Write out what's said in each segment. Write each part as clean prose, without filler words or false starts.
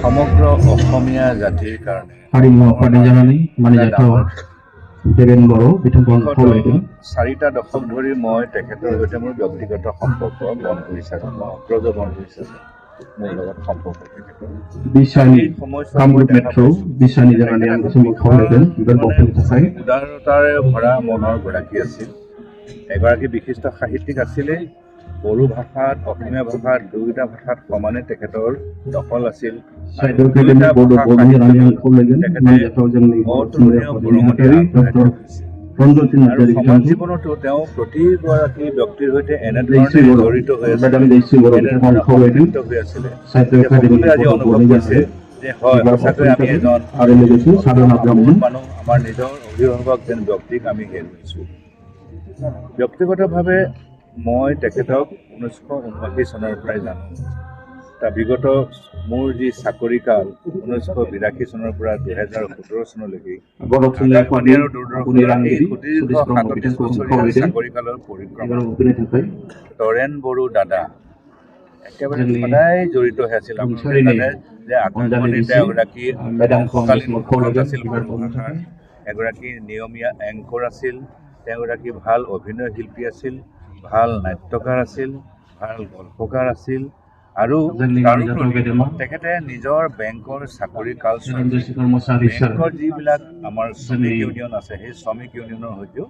সমগ্ৰ অসমীয়া জাতিৰ কাৰণে हारिमु आफादनि जानानै मानिजाथाव देवेन बर' बिथांखौ खावलायदों। 4টা দশক ধৰি মই তেখেতৰ সৈতে মোৰ ব্যক্তিগত সম্পৰ্ক বন্ধু হিচাপে অগ্ৰজ বন্ধু হিচাপে মোৰ লগত সম্পৰ্ক তেখেতৰ बिसानि कामरुप मेट्रो बिसानि जानानै आं बिसोरखौ खावलायदों बिबार बावफिननो थाखाय। উদাৰতাৰে ভৰা মনৰ গৰাকী আছিল, এগৰাকী বিশিষ্ট সাহিত্যিক আছিলে। বড়ো ভাষাত অসমীয়া ভাষাত দুয়োটা ভাষাত সমানে তেখেতৰ দখল আছিল। সমাজ জীৱনতো তেওঁ প্ৰতিগৰাকী ব্যক্তিৰ সৈতে এনেধৰণে জড়িত হৈ আছিলে। সকলোৱে আজি অনুভৱ কৰিছে যে হয় সঁচাকৈ আমি এজন মানুহ, আমাৰ নিজৰ অভিভাৱক যেন ব্যক্তিক আমি হেৰুৱাইছোঁ। ব্যক্তিগতভাৱে মই তেখেতক 1979 চনৰ পৰাই জানো। তাৰ বিগত মোৰ যি চাকৰি কাল 1982 চনৰ পৰা 2017 চনলৈকে আকাশবাণী আৰু দূৰদৰ্শনৰ এই সুদীৰ্ঘ 37 বছৰীয়া চাকৰি কালৰ পৰিক্ৰমা তৰেণ বড়ো দাদা একেবাৰে সদায় জড়িত হৈ আছিল। আপোনালোকে জানে যে আকাশবাণীত এগৰাকী অংশকালীন মুখপাত্ৰ আছিল বড়ো ভাষাৰ, এগৰাকী নিয়মীয়া এংকৰ আছিল, তেওঁ এগৰাকী ভাল অভিনয় শিল্পী আছিল, ভাল নাট্যকাৰ আছিল, ভাল গল্পকাৰ আছিল আৰু তেখেতে নিজৰ বেংকৰ চাকৰি কালছোৱাত বেংকৰ যিবিলাক আমাৰ শ্ৰমিক ইউনিয়ন আছে সেই শ্ৰমিক ইউনিয়নৰ সৈতেও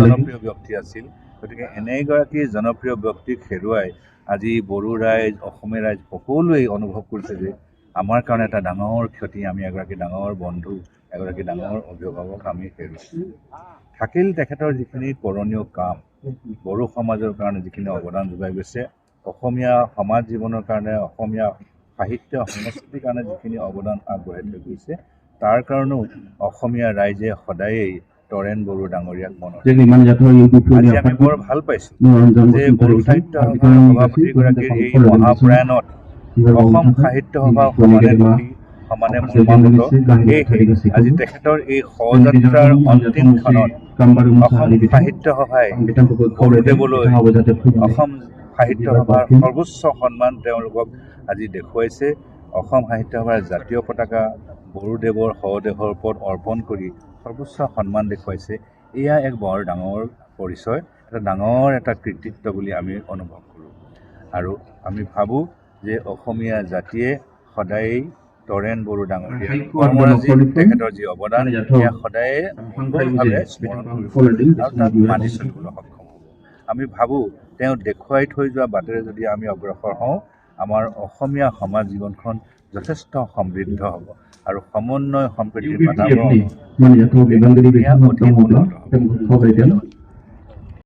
জনপ্ৰিয় ব্যক্তি আছিল। গতিকে এনেগৰাকী জনপ্ৰিয় ব্যক্তিক হেৰুৱাই আজি বড়ো ৰাইজ অসমীয়া ৰাইজ সকলোৱেই অনুভৱ কৰিছে যে আমাৰ কাৰণে এটা ডাঙৰ ক্ষতি, আমি এগৰাকী ডাঙৰ বন্ধু, এগৰাকী ডাঙৰ অভিভাৱক আমি হেৰুৱাইছোঁ। থাকিল তেখেতৰ যিখিনি কৰণীয় কাম, বড়ো সমাজৰ কাৰণে যিখিনি অৱদান যোগাই গৈছে, অসমীয়া সমাজ জীৱনৰ কাৰণে, অসমীয়া সাহিত্য সংস্কৃতিৰ কাৰণে যিখিনি অৱদান আগবঢ়াই থৈ গৈছে, তাৰ কাৰণেও অসমীয়া ৰাইজে সদায়েই তৰেণ বড়ো ডাঙৰীয়াক মনত আজি আমি বৰ ভাল পাইছোঁ যে বড়ো সাহিত্য সভাৰ সভাপতিগৰাকীৰ এই মহাপ্ৰয়াণত অসম সাহিত্য সভা সমানে দুখী, সমানে মৰ্মাহত। সেয়েহে আজি তেখেতৰ এই শৱযাত্ৰাৰ অন্তিম ক্ষণত অসম সাহিত্য সভাই বড়োদেৱলৈ অসম সাহিত্য সভাৰ সৰ্বোচ্চ সন্মান তেওঁলোকক আজি দেখুৱাইছে। অসম সাহিত্য সভাৰ জাতীয় পতাকা বড়োদেৱৰ শৱদেহৰ ওপৰত অৰ্পণ কৰি সৰ্বোচ্চ সন্মান দেখুৱাইছে। এয়া এক বৰ ডাঙৰ পৰিচয়, এটা ডাঙৰ এটা কৃতিত্ব বুলি আমি অনুভৱ কৰোঁ আৰু আমি ভাবোঁ যে অসমীয়া জাতিয়ে সদায়েই তৰেণ বড়ো ডাঙৰীয়া কৰ্মৰাজিত তেখেতৰ যি অৱদান সেয়া সদায়ে মংগলভাৱে স্মৰণ কৰিব আৰু তাক মানি চলিবলৈ সক্ষম হ'ব। আমি ভাবোঁ তেওঁ দেখুৱাই থৈ যোৱা বাটেৰে যদি আমি অগ্ৰসৰ হওঁ, আমাৰ অসমীয়া সমাজ জীৱনখন যথেষ্ট সমৃদ্ধ হ'ব আৰু সমন্বয় সম্প্ৰীতিৰ বাতাবৰণ অধিক উন্নত হ'ব।